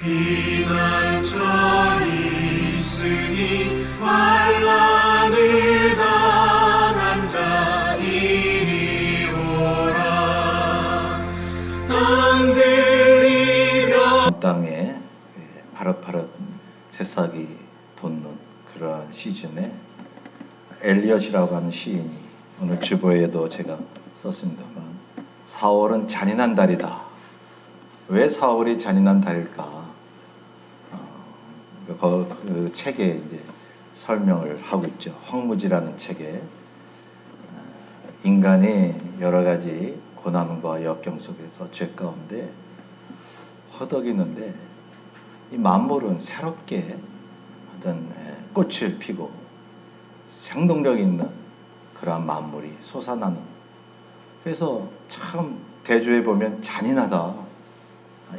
피난처 있으니 환난을 당한 자 이리 오라. 땅들이며 땅에 파릇파릇 새싹이 돋는 그러한 시즌에 엘리엇이라고 하는 시인이 오늘 주보에도 제가 썼습니다만 4월은 잔인한 달이다. 왜 4월이 잔인한 달일까? 그 책에 이제 설명을 하고 있죠. 황무지라는 책에 인간이 여러 가지 고난과 역경 속에서 죄 가운데 허덕이는데 이 만물은 새롭게 어떤 꽃을 피고 생동력 있는 그러한 만물이 솟아나는, 그래서 참 대조해 보면 잔인하다.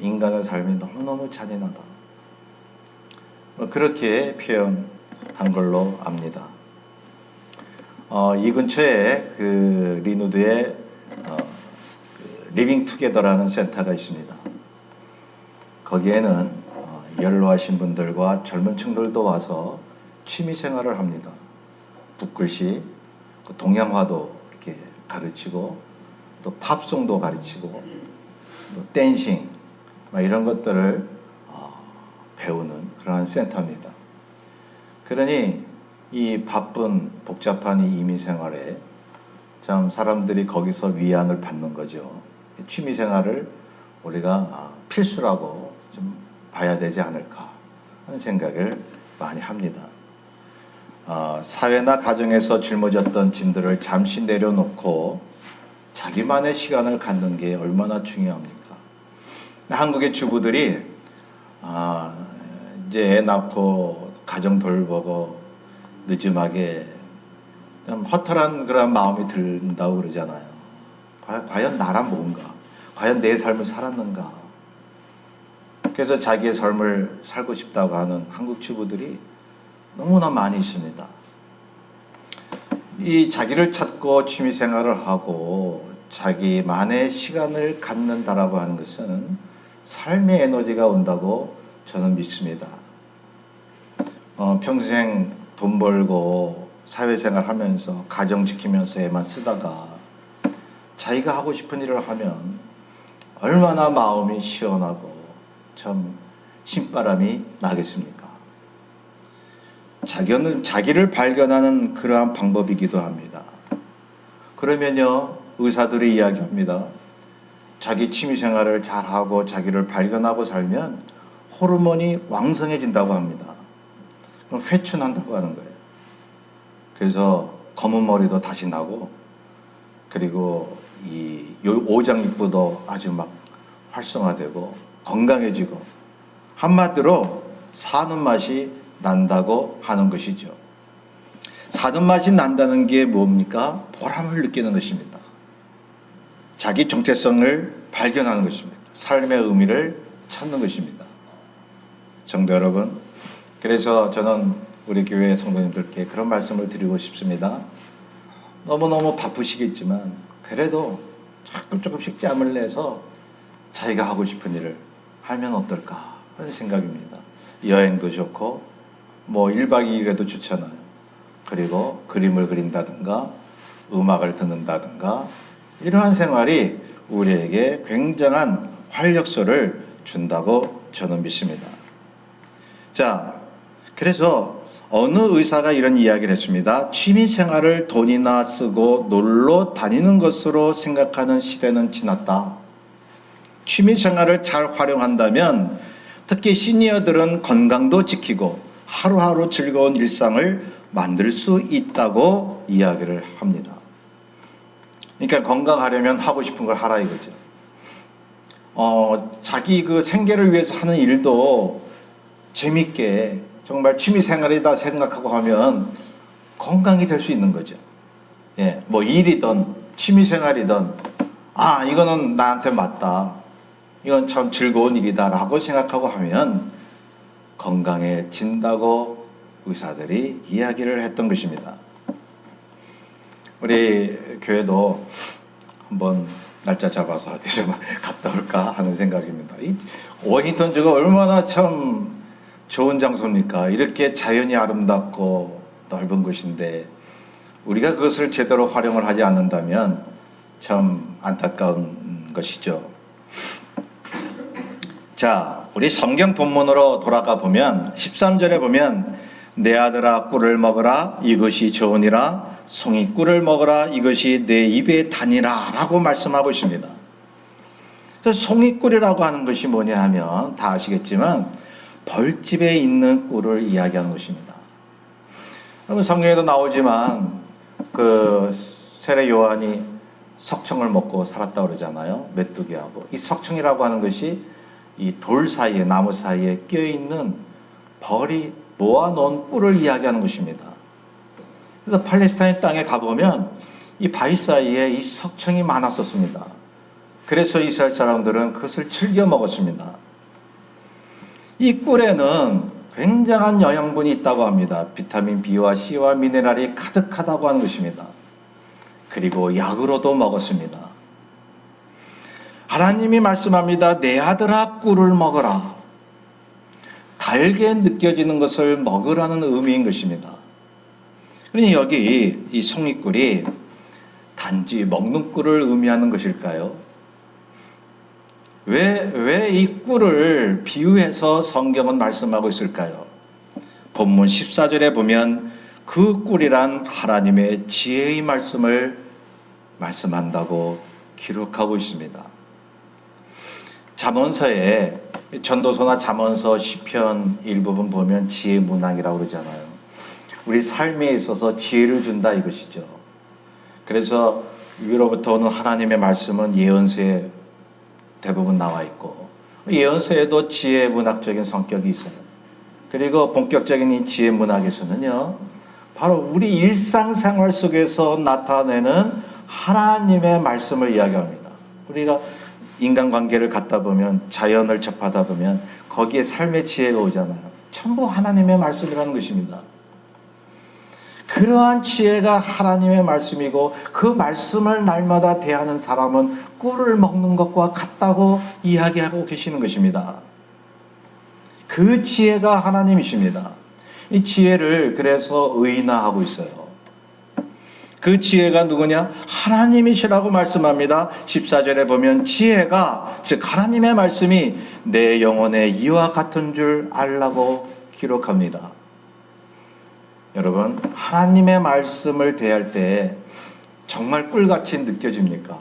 인간의 삶이 너무너무 잔인하다. 그렇게 표현한 걸로 압니다. 이 근처에 그 리누드에 리빙 투게더라는 센터가 있습니다. 거기에는 연로하신 분들과 젊은 층들도 와서 취미 생활을 합니다. 붓글씨, 동양화도 이렇게 가르치고 또 팝송도 가르치고 또 댄싱 이런 것들을 배우는 그러한 센터입니다. 그러니 이 바쁜 복잡한 이 이민 생활에 참 사람들이 거기서 위안을 받는 거죠. 취미 생활을 우리가 필수라고 좀 봐야 되지 않을까 하는 생각을 많이 합니다. 사회나 가정에서 짊어졌던 짐들을 잠시 내려놓고 자기만의 시간을 갖는 게 얼마나 중요합니까? 한국의 주부들이 이제 애 낳고 가정 돌보고 늦음하게 좀 허탈한 그런 마음이 든다고 그러잖아요. 과연 나란 뭔가? 과연 내 삶을 살았는가? 그래서 자기의 삶을 살고 싶다고 하는 한국 주부들이 너무나 많이 있습니다. 이 자기를 찾고 취미 생활을 하고 자기만의 시간을 갖는다라고 하는 것은 삶의 에너지가 온다고 저는 믿습니다. 평생 돈 벌고 사회생활 하면서 가정 지키면서 애만 쓰다가 자기가 하고 싶은 일을 하면 얼마나 마음이 시원하고 참 신바람이 나겠습니까? 자기를 발견하는 그러한 방법이기도 합니다. 그러면요, 의사들이 이야기합니다. 자기 취미생활을 잘하고 자기를 발견하고 살면 호르몬이 왕성해진다고 합니다. 그럼 회춘한다고 하는 거예요. 그래서 검은 머리도 다시 나고, 그리고 이 오장육부도 아주 막 활성화되고 건강해지고, 한마디로 사는 맛이 난다고 하는 것이죠. 사는 맛이 난다는 게 뭡니까? 보람을 느끼는 것입니다. 자기 정체성을 발견하는 것입니다. 삶의 의미를 찾는 것입니다. 성도 여러분, 그래서 저는 우리 교회 성도님들께 그런 말씀을 드리고 싶습니다. 너무너무 바쁘시겠지만 그래도 조금씩 짬을 내서 자기가 하고 싶은 일을 하면 어떨까 하는 생각입니다. 여행도 좋고 1박 2일에도 좋잖아요. 그리고 그림을 그린다든가 음악을 듣는다든가 이러한 생활이 우리에게 굉장한 활력소를 준다고 저는 믿습니다. 자, 그래서 어느 의사가 이런 이야기를 했습니다. 취미생활을 돈이나 쓰고 놀러 다니는 것으로 생각하는 시대는 지났다. 취미생활을 잘 활용한다면 특히 시니어들은 건강도 지키고 하루하루 즐거운 일상을 만들 수 있다고 이야기를 합니다. 그러니까 건강하려면 하고 싶은 걸 하라 이거죠. 자기 그 생계를 위해서 하는 일도 재밌게 정말 취미생활이다 생각하고 하면 건강이 될 수 있는 거죠. 예, 일이든 취미생활이든 이거는 나한테 맞다. 이건 참 즐거운 일이다라고 생각하고 하면 건강해진다고 의사들이 이야기를 했던 것입니다. 우리 교회도 한번 날짜 잡아서 어디 좀 갔다 올까 하는 생각입니다. 이 워싱턴주가 얼마나 참 좋은 장소입니까? 이렇게 자연이 아름답고 넓은 곳인데 우리가 그것을 제대로 활용을 하지 않는다면 참 안타까운 것이죠. 자, 우리 성경 본문으로 돌아가 보면 13절에 보면 내 아들아 꿀을 먹으라 이것이 좋으니라 송이 꿀을 먹으라 이것이 내 입에 다니라 라고 말씀하고 있습니다. 그래서 송이 꿀이라고 하는 것이 뭐냐 하면 다 아시겠지만 벌집에 있는 꿀을 이야기하는 것입니다. 여러분 성경에도 나오지만 그 세례 요한이 석청을 먹고 살았다고 그러잖아요. 메뚜기하고. 이 석청이라고 하는 것이 이 돌 사이에 나무 사이에 껴있는 벌이 모아놓은 꿀을 이야기하는 것입니다. 그래서 팔레스타인 땅에 가보면 이 바위 사이에 이 석청이 많았었습니다. 그래서 이스라엘 사람들은 그것을 즐겨 먹었습니다. 이 꿀에는 굉장한 영양분이 있다고 합니다. 비타민 B와 C와 미네랄이 가득하다고 하는 것입니다. 그리고 약으로도 먹었습니다. 하나님이 말씀합니다. 내 아들아 꿀을 먹어라. 달게 느껴지는 것을 먹으라는 의미인 것입니다. 그러니 여기 이 송이꿀이 단지 먹는 꿀을 의미하는 것일까요? 왜 이 꿀을 비유해서 성경은 말씀하고 있을까요? 본문 14절에 보면 그 꿀이란 하나님의 지혜의 말씀을 말씀한다고 기록하고 있습니다. 잠언서에 전도서나 잠언서 시편 일부분 보면 지혜 문학이라고 그러잖아요. 우리 삶에 있어서 지혜를 준다 이것이죠. 그래서 위로부터 오는 하나님의 말씀은 예언서에 대부분 나와 있고 예언서에도 지혜 문학적인 성격이 있어요. 그리고 본격적인 이 지혜 문학에서는요, 바로 우리 일상생활 속에서 나타내는 하나님의 말씀을 이야기합니다. 우리가 인간관계를 갖다 보면, 자연을 접하다 보면 거기에 삶의 지혜가 오잖아요. 전부 하나님의 말씀이라는 것입니다. 그러한 지혜가 하나님의 말씀이고 그 말씀을 날마다 대하는 사람은 꿀을 먹는 것과 같다고 이야기하고 계시는 것입니다. 그 지혜가 하나님이십니다. 이 지혜를 그래서 의인화하고 있어요. 그 지혜가 누구냐? 하나님이시라고 말씀합니다. 14절에 보면 지혜가, 즉 하나님의 말씀이 내 영혼의 이와 같은 줄 알라고 기록합니다. 여러분, 하나님의 말씀을 대할 때 정말 꿀같이 느껴집니까?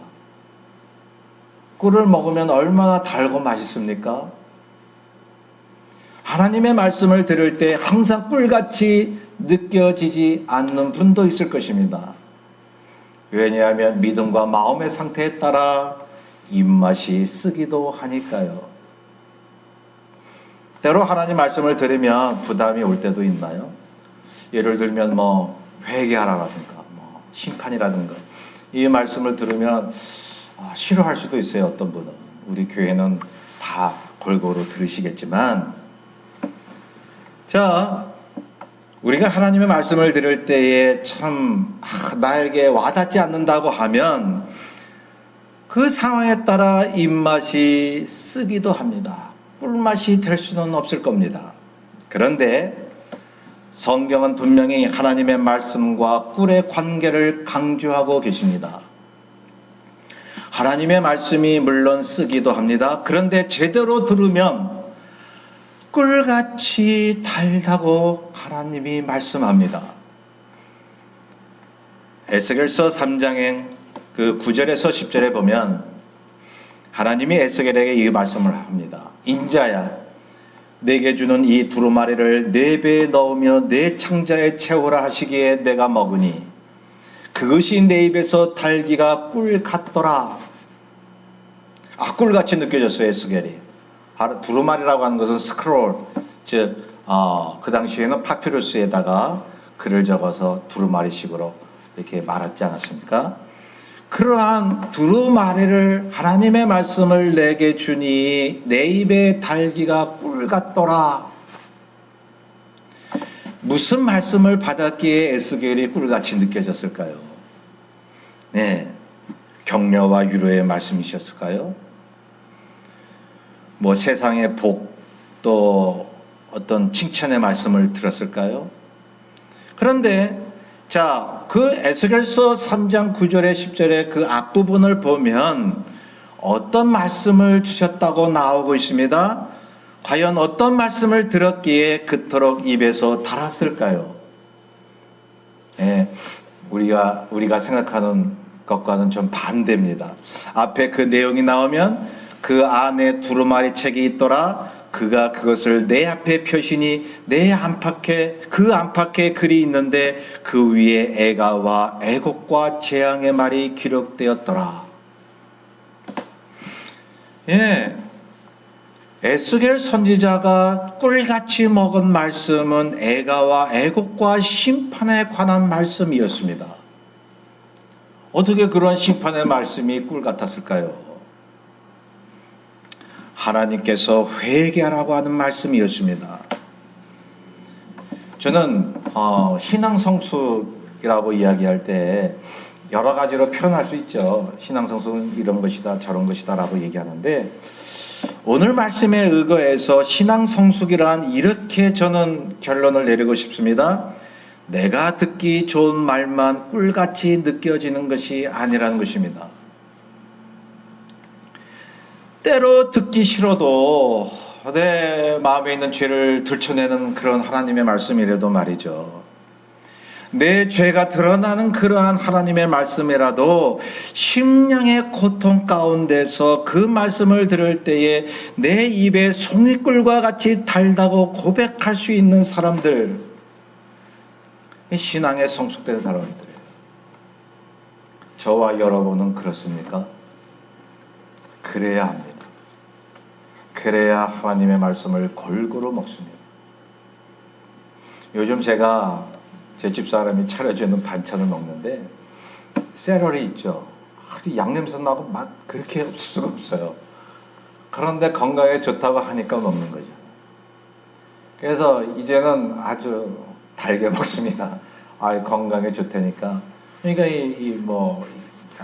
꿀을 먹으면 얼마나 달고 맛있습니까? 하나님의 말씀을 들을 때 항상 꿀같이 느껴지지 않는 분도 있을 것입니다. 왜냐하면 믿음과 마음의 상태에 따라 입맛이 쓰기도 하니까요. 때로 하나님 말씀을 들으면 부담이 올 때도 있나요? 예를 들면 회개하라라든가 심판이라든가 이 말씀을 들으면 싫어할 수도 있어요. 어떤 분은. 우리 교회는 다 골고루 들으시겠지만, 자, 우리가 하나님의 말씀을 들을 때에 참 나에게 와닿지 않는다고 하면 그 상황에 따라 입맛이 쓰기도 합니다. 꿀맛이 될 수는 없을 겁니다. 그런데 성경은 분명히 하나님의 말씀과 꿀의 관계를 강조하고 계십니다. 하나님의 말씀이 물론 쓰기도 합니다. 그런데 제대로 들으면 꿀같이 달다고 하나님이 말씀합니다. 에스겔서 3장의 그 9절에서 10절에 보면 하나님이 에스겔에게 이 말씀을 합니다. 인자야, 내게 주는 이 두루마리를 내 배에 넣으며 내 창자에 채우라 하시기에 내가 먹으니 그것이 내 입에서 달기가 꿀 같더라. 꿀같이 느껴졌어요. 에스겔이. 두루마리라고 하는 것은 스크롤, 즉 그 당시에는 파피루스에다가 글을 적어서 두루마리식으로 이렇게 말았지 않았습니까? 그러한 두루마리를, 하나님의 말씀을 내게 주니 내 입에 달기가 꿀 같더라. 무슨 말씀을 받았기에 에스겔이 꿀같이 느껴졌을까요? 네, 격려와 위로의 말씀이셨을까요? 뭐 세상의 복, 또 어떤 칭찬의 말씀을 들었을까요? 그런데 그 에스겔서 3장 9절에 10절에 그 앞부분을 보면 어떤 말씀을 주셨다고 나오고 있습니다. 과연 어떤 말씀을 들었기에 그토록 입에서 달았을까요? 우리가 생각하는 것과는 좀 반대입니다. 앞에 그 내용이 나오면 그 안에 두루마리 책이 있더라. 그가 그것을 내 앞에 펴시니 내 안팎에 그 안팎에 글이 있는데 그 위에 애가와 애곡과 재앙의 말이 기록되었더라. 에스겔 선지자가 꿀같이 먹은 말씀은 애가와 애곡과 심판에 관한 말씀이었습니다. 어떻게 그런 심판의 말씀이 꿀 같았을까요? 하나님께서 회개하라고 하는 말씀이었습니다. 저는 신앙성숙이라고 이야기할 때 여러 가지로 표현할 수 있죠. 신앙성숙은 이런 것이다 저런 것이다 라고 얘기하는데, 오늘 말씀에 의거해서 신앙성숙이란 이렇게 저는 결론을 내리고 싶습니다. 내가 듣기 좋은 말만 꿀같이 느껴지는 것이 아니라는 것입니다. 때로 듣기 싫어도 내 마음에 있는 죄를 들춰내는 그런 하나님의 말씀이라도 말이죠. 내 죄가 드러나는 그러한 하나님의 말씀이라도 심령의 고통 가운데서 그 말씀을 들을 때에 내 입에 송이꿀과 같이 달다고 고백할 수 있는 사람들, 신앙에 성숙된 사람들이에요. 저와 여러분은 그렇습니까? 그래야 합니다. 그래야 하나님의 말씀을 골고루 먹습니다. 요즘 제가 제 집사람이 차려주는 반찬을 먹는데 세러리 있죠. 양냄새 나고 맛 그렇게 없을 수가 없어요. 그런데 건강에 좋다고 하니까 먹는 거죠. 그래서 이제는 아주 달게 먹습니다. 건강에 좋다니까. 그러니까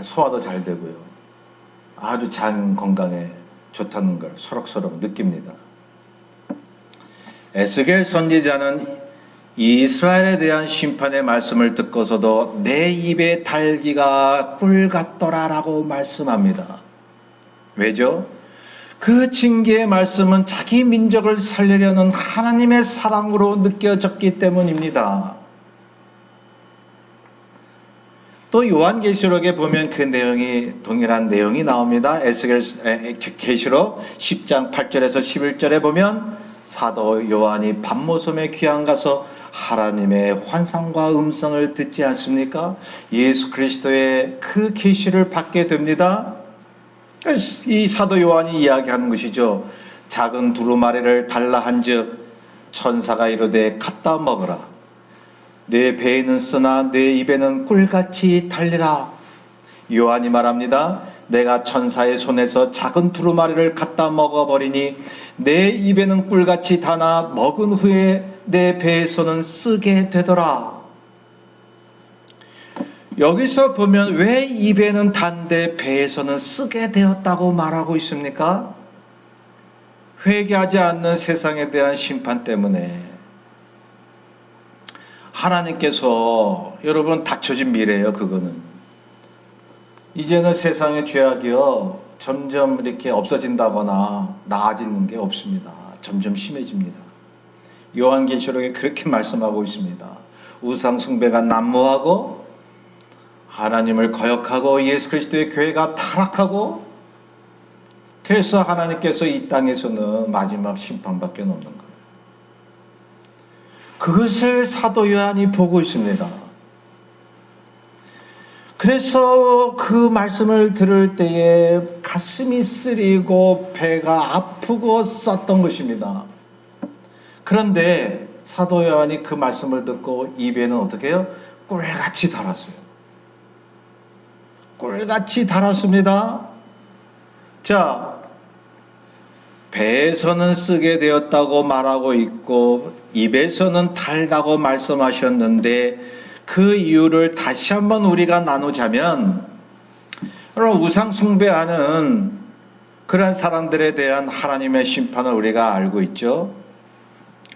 소화도 잘 되고요. 아주 장 건강에 좋다는 걸 소록소록 느낍니다. 에스겔 선지자는 이스라엘에 대한 심판의 말씀을 듣고서도 내 입에 달기가 꿀 같더라라고 말씀합니다. 왜죠? 그 징계의 말씀은 자기 민족을 살리려는 하나님의 사랑으로 느껴졌기 때문입니다. 또 요한계시록에 보면 그 내용이 동일한 내용이 나옵니다. 계시록 10장 8절에서 11절에 보면 사도 요한이 밤모섬에 귀양 가서 하나님의 환상과 음성을 듣지 않습니까? 예수 그리스도의 그 계시를 받게 됩니다. 이 사도 요한이 이야기하는 것이죠. 작은 두루마리를 달라 한즉 천사가 이르되 갖다 먹으라. 내 배에는 쓰나 내 입에는 꿀같이 달리라. 요한이 말합니다. 내가 천사의 손에서 작은 두루마리를 갖다 먹어버리니 내 입에는 꿀같이 다나 먹은 후에 내 배에서는 쓰게 되더라. 여기서 보면 왜 입에는 단데 배에서는 쓰게 되었다고 말하고 있습니까? 회개하지 않는 세상에 대한 심판 때문에. 하나님께서 여러분 닥쳐진 미래예요. 그거는 이제는 세상의 죄악이요 점점 이렇게 없어진다거나 나아지는 게 없습니다. 점점 심해집니다. 요한계시록에 그렇게 말씀하고 있습니다. 우상 숭배가 난무하고 하나님을 거역하고 예수 그리스도의 교회가 타락하고, 그래서 하나님께서 이 땅에서는 마지막 심판밖에 없는 거예요. 그것을 사도 요한이 보고 있습니다. 그래서 그 말씀을 들을 때에 가슴이 쓰리고 배가 아프고 썼던 것입니다. 그런데 사도 요한이 그 말씀을 듣고 입에는 어떻게 해요? 꿀같이 달았어요. 꿀같이 달았습니다. 자, 배에서는 쓰게 되었다고 말하고 있고 입에서는 달다고 말씀하셨는데 그 이유를 다시 한번 우리가 나누자면, 여러분, 우상 숭배하는 그런 사람들에 대한 하나님의 심판을 우리가 알고 있죠.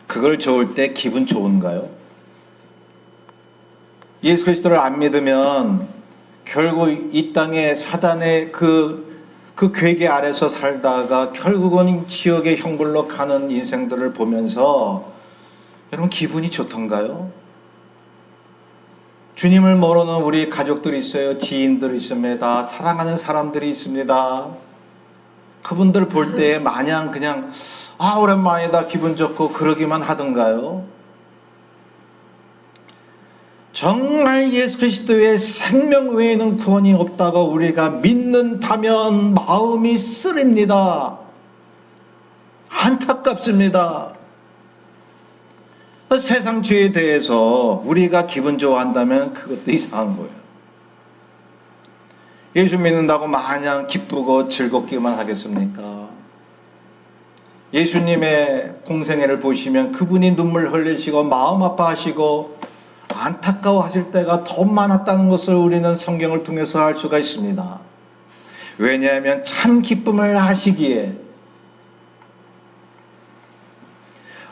그걸 좋을 때 기분 좋은가요? 예수 그리스도를 안 믿으면 결국 이 땅에 사단의 그 괴계 아래서 살다가 결국은 지옥의 형벌로 가는 인생들을 보면서 여러분 기분이 좋던가요? 주님을 모르는 우리 가족들이 있어요. 지인들이 있습니다. 사랑하는 사람들이 있습니다. 그분들 볼 때 마냥 그냥 오랜만이다 기분 좋고 그러기만 하던가요? 정말 예수 그리스도의 생명 외에는 구원이 없다고 우리가 믿는다면 마음이 쓰립니다. 안타깝습니다. 세상 죄에 대해서 우리가 기분 좋아한다면 그것도 이상한 거예요. 예수 믿는다고 마냥 기쁘고 즐겁기만 하겠습니까? 예수님의 공생애를 보시면 그분이 눈물 흘리시고 마음 아파하시고 안타까워하실 때가 더 많았다는 것을 우리는 성경을 통해서 알 수가 있습니다. 왜냐하면 참 기쁨을 하시기에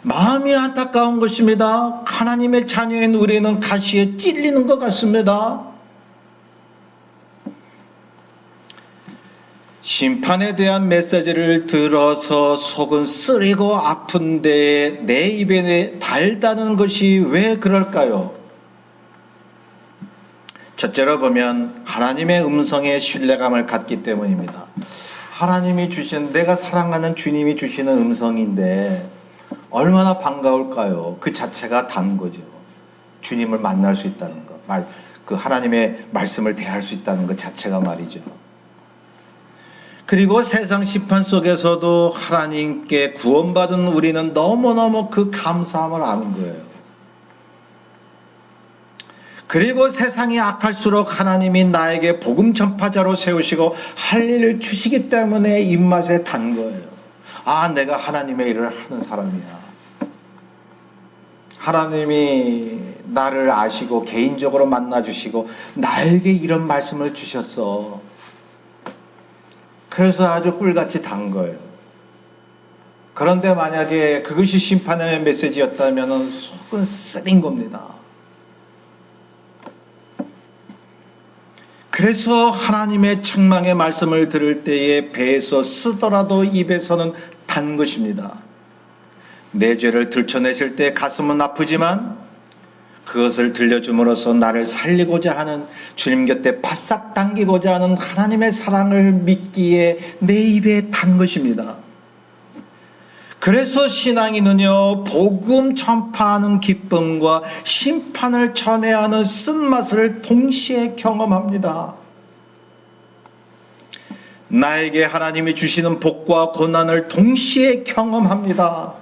마음이 안타까운 것입니다. 하나님의 자녀인 우리는 가시에 찔리는 것 같습니다. 심판에 대한 메시지를 들어서 속은 쓰리고 아픈데 내 입에 달다는 것이 왜 그럴까요? 첫째로 보면 하나님의 음성에 신뢰감을 갖기 때문입니다. 하나님이 주신, 내가 사랑하는 주님이 주시는 음성인데 얼마나 반가울까요? 그 자체가 단 거죠. 주님을 만날 수 있다는 것, 그 하나님의 말씀을 대할 수 있다는 것 자체가 말이죠. 그리고 세상 심판 속에서도 하나님께 구원받은 우리는 너무너무 그 감사함을 아는 거예요. 그리고 세상이 악할수록 하나님이 나에게 복음 전파자로 세우시고 할 일을 주시기 때문에 입맛에 단 거예요. 내가 하나님의 일을 하는 사람이야. 하나님이 나를 아시고 개인적으로 만나주시고 나에게 이런 말씀을 주셨어. 그래서 아주 꿀같이 단 거예요. 그런데 만약에 그것이 심판의 메시지였다면 속은 쓰린 겁니다. 그래서 하나님의 책망의 말씀을 들을 때에 배에서 쓰더라도 입에서는 단 것입니다. 내 죄를 들춰내실 때 가슴은 아프지만 그것을 들려줌으로써 나를 살리고자 하는, 주님 곁에 바싹 당기고자 하는 하나님의 사랑을 믿기에 내 입에 단 것입니다. 그래서 신앙인은요, 복음 전파하는 기쁨과 심판을 전해야 하는 쓴맛을 동시에 경험합니다. 나에게 하나님이 주시는 복과 고난을 동시에 경험합니다.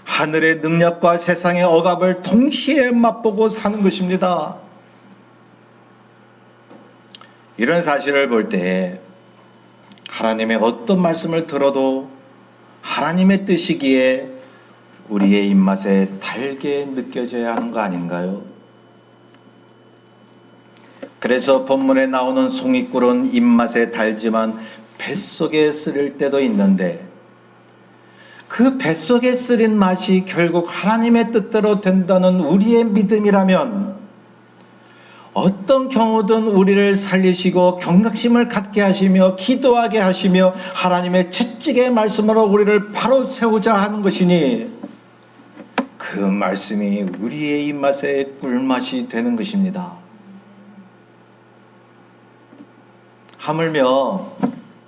하늘의 능력과 세상의 억압을 동시에 맛보고 사는 것입니다. 이런 사실을 볼 때 하나님의 어떤 말씀을 들어도 하나님의 뜻이기에 우리의 입맛에 달게 느껴져야 하는 거 아닌가요? 그래서 본문에 나오는 송이꿀은 입맛에 달지만 뱃속에 쓰릴 때도 있는데, 그 뱃속에 쓰린 맛이 결국 하나님의 뜻대로 된다는 우리의 믿음이라면 어떤 경우든 우리를 살리시고 경각심을 갖게 하시며 기도하게 하시며 하나님의 채찍의 말씀으로 우리를 바로 세우자 하는 것이니 그 말씀이 우리의 입맛에 꿀맛이 되는 것입니다. 하물며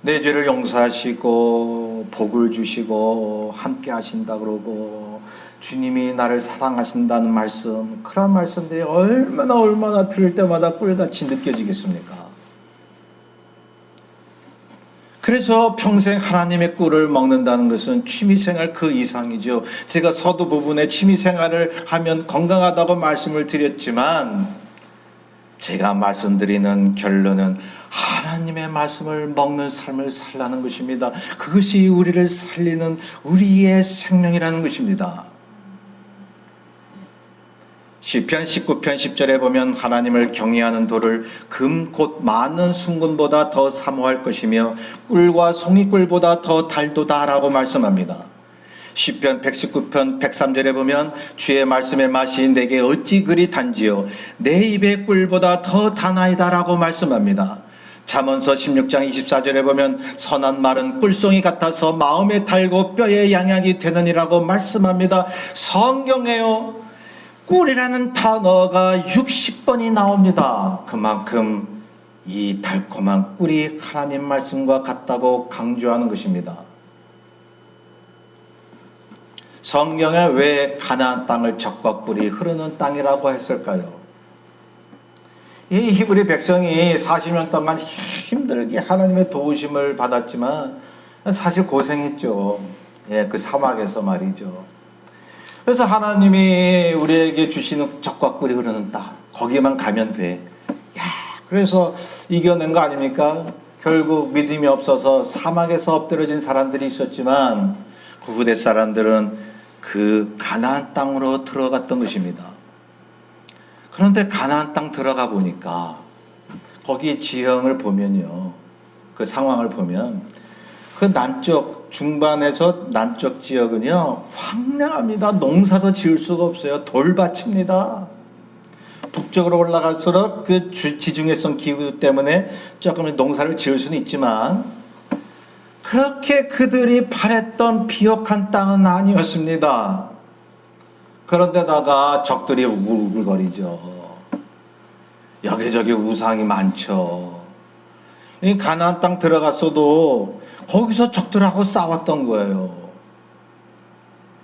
내 죄를 용서하시고 복을 주시고 함께 하신다 그러고 주님이 나를 사랑하신다는 말씀, 그런 말씀들이 얼마나 들을 때마다 꿀같이 느껴지겠습니까? 그래서 평생 하나님의 꿀을 먹는다는 것은 취미생활 그 이상이죠. 제가 서두 부분에 취미생활을 하면 건강하다고 말씀을 드렸지만 제가 말씀드리는 결론은 하나님의 말씀을 먹는 삶을 살라는 것입니다. 그것이 우리를 살리는 우리의 생명이라는 것입니다. 시편 19편 10절에 보면 하나님을 경외하는 도를 금 곧 많은 순금보다 더 사모할 것이며 꿀과 송이꿀보다 더 달도다라고 말씀합니다. 시편 119편 103절에 보면 주의 말씀의 맛이 내게 어찌 그리 단지요 내 입의 꿀보다 더 단아이다라고 말씀합니다. 잠언서 16장 24절에 보면 선한 말은 꿀송이 같아서 마음에 달고 뼈에 양약이 되느니라고 말씀합니다. 성경에요 꿀이라는 단어가 60번이 나옵니다. 그만큼 이 달콤한 꿀이 하나님 말씀과 같다고 강조하는 것입니다. 성경에 왜 가나안 땅을 젖과 꿀이 흐르는 땅이라고 했을까요? 이 히브리 백성이 40년 동안 힘들게 하나님의 도우심을 받았지만 사실 고생했죠. 그 사막에서 말이죠. 그래서 하나님이 우리에게 주시는 젖과 꿀이 흐르는 땅 거기만 가면 돼. 그래서 이겨낸 거 아닙니까? 결국 믿음이 없어서 사막에서 엎드려진 사람들이 있었지만 그 후대 사람들은 그 가나안 땅으로 들어갔던 것입니다. 그런데 가나안 땅 들어가 보니까 거기 지형을 보면요, 그 상황을 보면 그 남쪽 중반에서 남쪽 지역은요 황량합니다. 농사도 지을 수가 없어요. 돌밭입니다. 북쪽으로 올라갈수록 그 지중해성 기후 때문에 조금 농사를 지을 수는 있지만 그렇게 그들이 바랬던 비옥한 땅은 아니었습니다. 그런데다가 적들이 우글우글거리죠. 여기저기 우상이 많죠. 이 가나안 땅 들어갔어도 거기서 적들하고 싸웠던 거예요.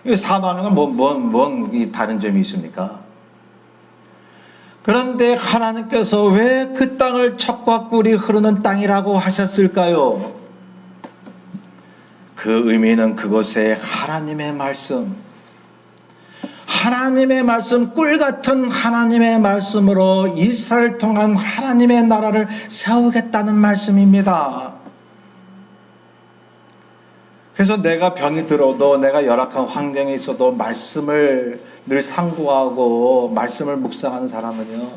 이 사망은 뭔 다른 점이 있습니까? 그런데 하나님께서 왜 그 땅을 젖과 꿀이 흐르는 땅이라고 하셨을까요? 그 의미는 그곳에 하나님의 말씀, 꿀 같은 하나님의 말씀으로 이스라엘을 통한 하나님의 나라를 세우겠다는 말씀입니다. 그래서 내가 병이 들어도 내가 열악한 환경에 있어도 말씀을 늘 상고하고 말씀을 묵상하는 사람은요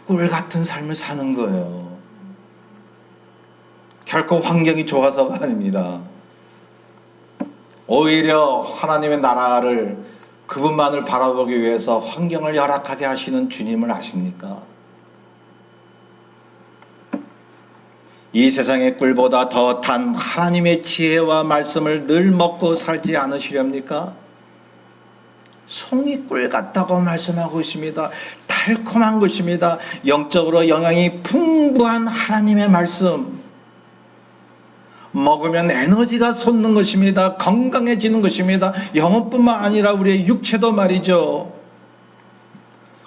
꿀 같은 삶을 사는 거예요. 결코 환경이 좋아서가 아닙니다. 오히려 하나님의 나라를 그분만을 바라보기 위해서 환경을 열악하게 하시는 주님을 아십니까? 이 세상의 꿀보다 더 단 하나님의 지혜와 말씀을 늘 먹고 살지 않으시렵니까? 송이 꿀 같다고 말씀하고 있습니다. 달콤한 것입니다. 영적으로 영양이 풍부한 하나님의 말씀. 먹으면 에너지가 솟는 것입니다. 건강해지는 것입니다. 영혼뿐만 아니라 우리의 육체도 말이죠.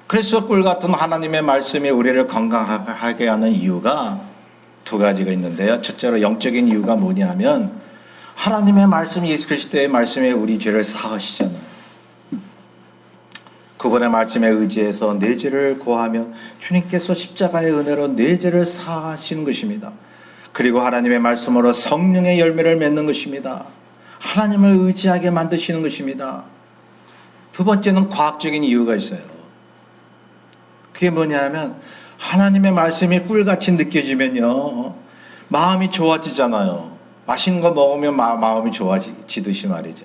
그래서 꿀 같은 하나님의 말씀이 우리를 건강하게 하는 이유가 두 가지가 있는데요. 첫째로 영적인 이유가 뭐냐면 하나님의 말씀, 예수 그리스도의 말씀에 우리 죄를 사하시잖아요. 그분의 말씀에 의지해서 내 죄를 고하며 주님께서 십자가의 은혜로 내 죄를 사하시는 것입니다. 그리고 하나님의 말씀으로 성령의 열매를 맺는 것입니다. 하나님을 의지하게 만드시는 것입니다. 두 번째는 과학적인 이유가 있어요. 그게 뭐냐면 하나님의 말씀이 꿀같이 느껴지면요 마음이 좋아지잖아요. 맛있는 거 먹으면 마음이 좋아지듯이 말이죠.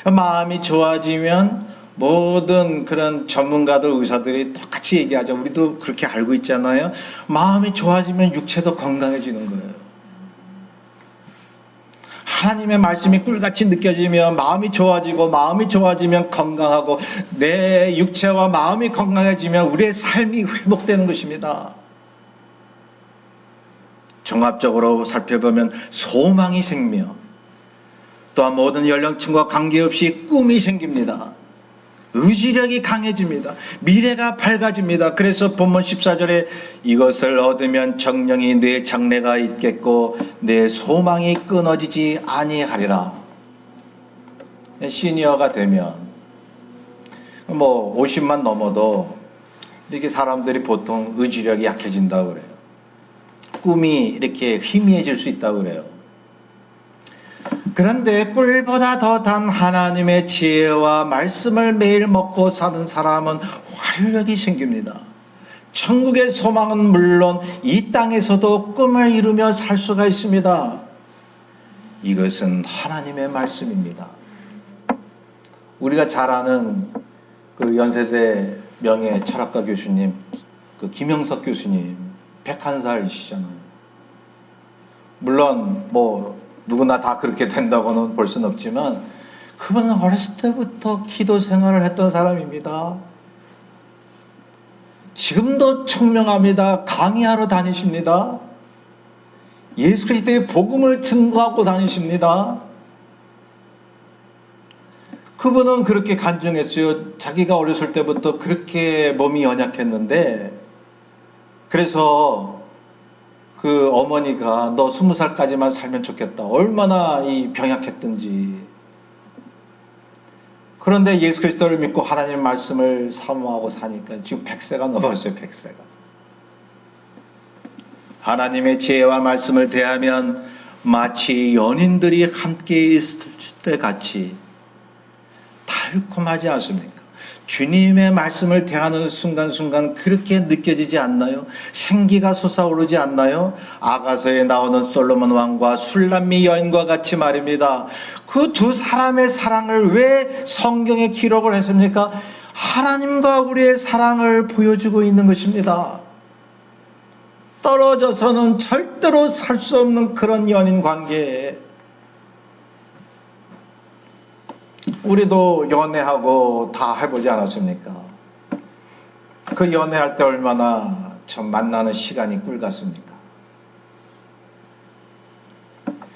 마음이 좋아지면 모든 그런 전문가들, 의사들이 똑같이 얘기하죠. 우리도 그렇게 알고 있잖아요. 마음이 좋아지면 육체도 건강해지는 거예요. 하나님의 말씀이 꿀같이 느껴지면 마음이 좋아지고, 마음이 좋아지면 건강하고, 내 육체와 마음이 건강해지면 우리의 삶이 회복되는 것입니다. 종합적으로 살펴보면 소망이 생기며 또한 모든 연령층과 관계없이 꿈이 생깁니다. 의지력이 강해집니다. 미래가 밝아집니다. 그래서 본문 14절에 이것을 얻으면 정령이 내 장래가 있겠고 내 소망이 끊어지지 아니하리라. 시니어가 되면 50만 넘어도 이렇게 사람들이 보통 의지력이 약해진다고 그래요. 꿈이 이렇게 희미해질 수 있다고 그래요. 그런데 꿀보다 더 단 하나님의 지혜와 말씀을 매일 먹고 사는 사람은 활력이 생깁니다. 천국의 소망은 물론 이 땅에서도 꿈을 이루며 살 수가 있습니다. 이것은 하나님의 말씀입니다. 우리가 잘 아는 그 연세대 명예 철학가 교수님, 그 김영석 교수님, 101살이시잖아요. 물론 뭐 누구나 다 그렇게 된다고는 볼 수는 없지만 그분은 어렸을 때부터 기도 생활을 했던 사람입니다. 지금도 청명합니다. 강의하러 다니십니다. 예수 그리스도의 복음을 증거하고 다니십니다. 그분은 그렇게 간증했어요. 자기가 어렸을 때부터 그렇게 몸이 연약했는데 그래서 그 어머니가 너 20살까지만 살면 좋겠다. 얼마나 이 병약했던지. 그런데 예수 그리스도를 믿고 하나님 말씀을 사모하고 사니까 지금 100세가 넘었어요. 100세가. 하나님의 지혜와 말씀을 대하면 마치 연인들이 함께 있을 때 같이 달콤하지 않습니까? 주님의 말씀을 대하는 순간순간 그렇게 느껴지지 않나요? 생기가 솟아오르지 않나요? 아가서에 나오는 솔로몬 왕과 술람미 여인과 같이 말입니다. 그 두 사람의 사랑을 왜 성경에 기록을 했습니까? 하나님과 우리의 사랑을 보여주고 있는 것입니다. 떨어져서는 절대로 살 수 없는 그런 연인 관계에 우리도 연애하고 다 해보지 않았습니까? 그 연애할 때 얼마나 참 만나는 시간이 꿀 같습니까?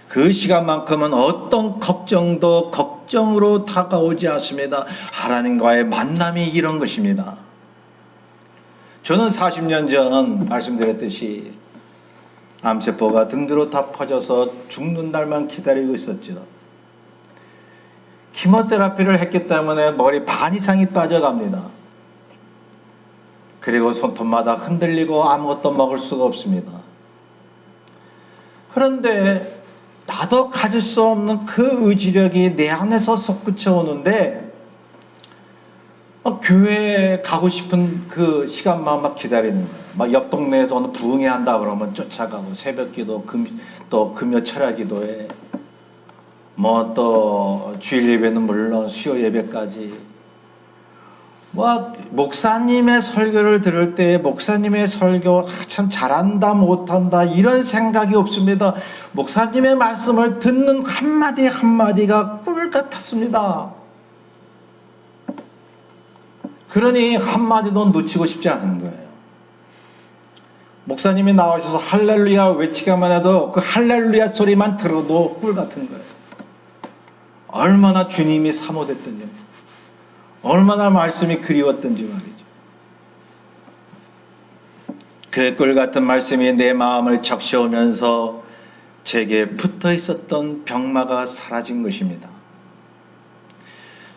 그 시간만큼은 어떤 걱정도 걱정으로 다가오지 않습니다. 하나님과의 만남이 이런 것입니다. 저는 40년 전 말씀드렸듯이 암세포가 등뒤로 다 퍼져서 죽는 날만 기다리고 있었죠. 키모테라피를 했기 때문에 머리 반 이상이 빠져갑니다. 그리고 손톱마다 흔들리고 아무것도 먹을 수가 없습니다. 그런데 나도 가질 수 없는 그 의지력이 내 안에서 솟구쳐 오는데 교회에 가고 싶은 그 시간만 막 기다리는 거예요. 막 옆 동네에서 어느 부흥회 한다 그러면 쫓아가고 새벽 기도, 또 금요 철야 기도에 뭐 또 주일 예배는 물론 수요 예배까지 뭐 목사님의 설교를 들을 때 목사님의 설교 참 잘한다 못한다 이런 생각이 없습니다. 목사님의 말씀을 듣는 한마디 한마디가 꿀 같았습니다. 그러니 한마디도 놓치고 싶지 않은 거예요. 목사님이 나오셔서 할렐루야 외치기만 해도 그 할렐루야 소리만 들어도 꿀 같은 거예요. 얼마나 주님이 사모됐던지, 얼마나 말씀이 그리웠던지 말이죠. 그 꿀 같은 말씀이 내 마음을 적셔오면서 제게 붙어 있었던 병마가 사라진 것입니다.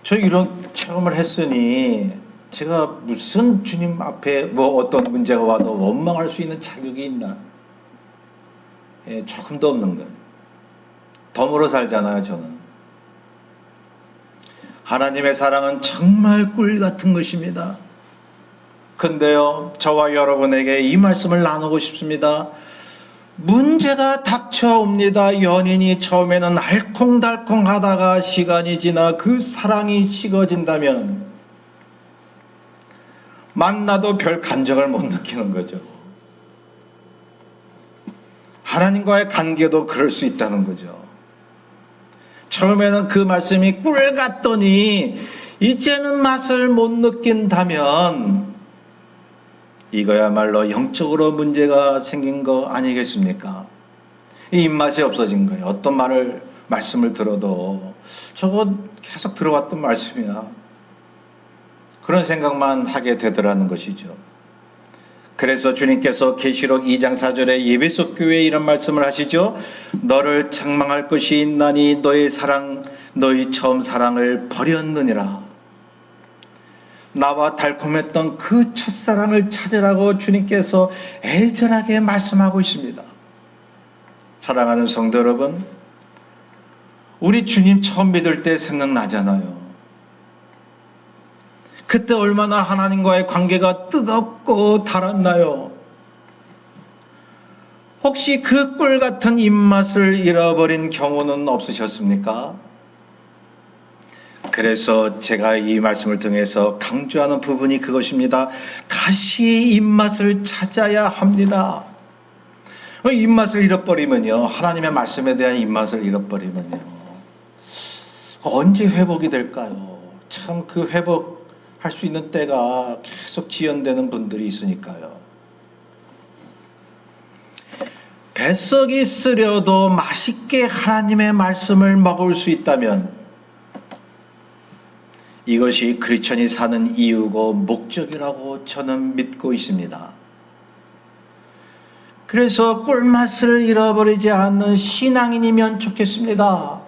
저 이런 체험을 했으니 제가 무슨 주님 앞에 뭐 어떤 문제가 와도 원망할 수 있는 자격이 있나? 조금도 없는 거예요. 덤으로 살잖아요, 저는. 하나님의 사랑은 정말 꿀 같은 것입니다. 근데요, 저와 여러분에게 이 말씀을 나누고 싶습니다. 문제가 닥쳐옵니다. 연인이 처음에는 알콩달콩 하다가 시간이 지나 그 사랑이 식어진다면 만나도 별 감정을 못 느끼는 거죠. 하나님과의 관계도 그럴 수 있다는 거죠. 처음에는 그 말씀이 꿀 같더니 이제는 맛을 못 느낀다면 이거야말로 영적으로 문제가 생긴 거 아니겠습니까? 이 입맛이 없어진 거예요. 어떤 말씀을 들어도 저거 계속 들어왔던 말씀이야. 그런 생각만 하게 되더라는 것이죠. 그래서 주님께서 계시록 2장 4절에 예배소 교회에 이런 말씀을 하시죠. 너를 책망할 것이 있나니 너의 처음 사랑을 버렸느니라. 나와 달콤했던 그 첫사랑을 찾으라고 주님께서 애절하게 말씀하고 있습니다. 사랑하는 성도 여러분, 우리 주님 처음 믿을 때 생각나잖아요. 그때 얼마나 하나님과의 관계가 뜨겁고 달았나요? 혹시 그 꿀 같은 입맛을 잃어버린 경우는 없으셨습니까? 그래서 제가 이 말씀을 통해서 강조하는 부분이 그것입니다. 다시 입맛을 찾아야 합니다. 입맛을 잃어버리면요, 하나님의 말씀에 대한 입맛을 잃어버리면요, 언제 회복이 될까요? 참 그 회복할 수 있는 때가 계속 지연되는 분들이 있으니까요. 뱃속이 쓰려도 맛있게 하나님의 말씀을 먹을 수 있다면 이것이 크리스천이 사는 이유고 목적이라고 저는 믿고 있습니다. 그래서 꿀맛을 잃어버리지 않는 신앙인이면 좋겠습니다.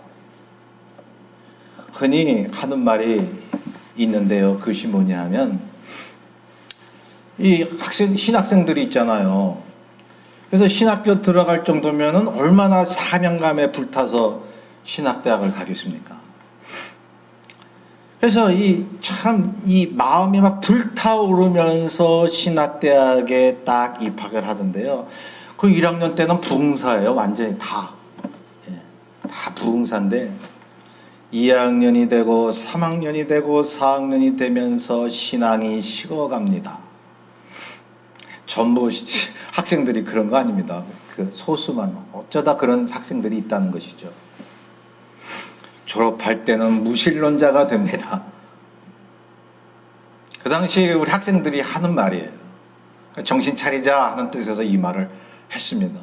흔히 하는 말이 있는데요. 그것이 뭐냐 하면, 이 신학생들이 있잖아요. 그래서 신학교 들어갈 정도면 얼마나 사명감에 불타서 신학대학을 가겠습니까? 그래서 이 마음이 막 불타오르면서 신학대학에 딱 입학을 하던데요. 그 1학년 때는 부흥사예요. 완전히 다 부흥사인데 2학년이 되고 3학년이 되고 4학년이 되면서 신앙이 식어갑니다. 전부 학생들이 그런 거 아닙니다. 그 소수만 어쩌다 그런 학생들이 있다는 것이죠. 졸업할 때는 무신론자가 됩니다. 그 당시에 우리 학생들이 하는 말이에요. 정신 차리자 하는 뜻에서 이 말을 했습니다.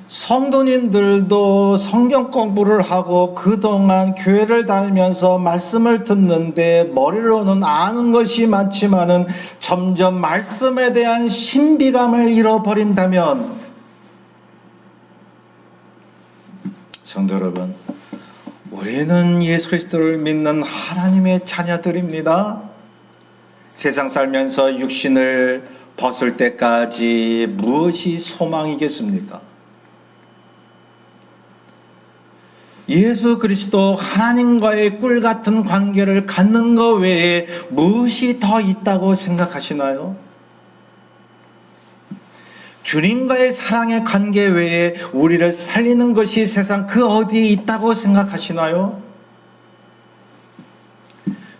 성도님들도 성경 공부를 하고 그동안 교회를 다니면서 말씀을 듣는데 머리로는 아는 것이 많지만은 점점 말씀에 대한 신비감을 잃어버린다면, 성도 여러분, 우리는 예수 그리스도를 믿는 하나님의 자녀들입니다. 세상 살면서 육신을 벗을 때까지 무엇이 소망이겠습니까? 예수 그리스도 하나님과의 꿀 같은 관계를 갖는 것 외에 무엇이 더 있다고 생각하시나요? 주님과의 사랑의 관계 외에 우리를 살리는 것이 세상 그 어디에 있다고 생각하시나요?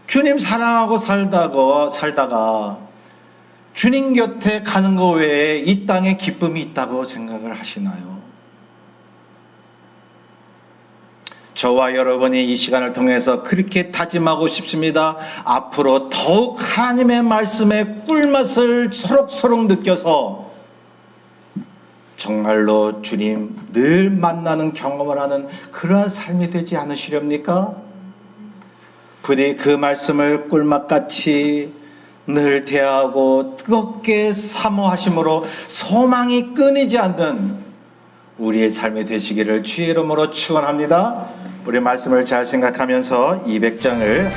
주님 사랑하고 살다가 주님 곁에 가는 것 외에 이 땅에 기쁨이 있다고 생각을 하시나요? 저와 여러분이 이 시간을 통해서 그렇게 다짐하고 싶습니다. 앞으로 더욱 하나님의 말씀의 꿀맛을 소록소록 느껴서 정말로 주님 늘 만나는 경험을 하는 그러한 삶이 되지 않으시렵니까? 부디 그 말씀을 꿀맛같이 늘 대하고 뜨겁게 사모하심으로 소망이 끊이지 않는 우리의 삶이 되시기를 주의 이름으로 축원합니다. 우리 말씀을 잘 생각하면서 200장을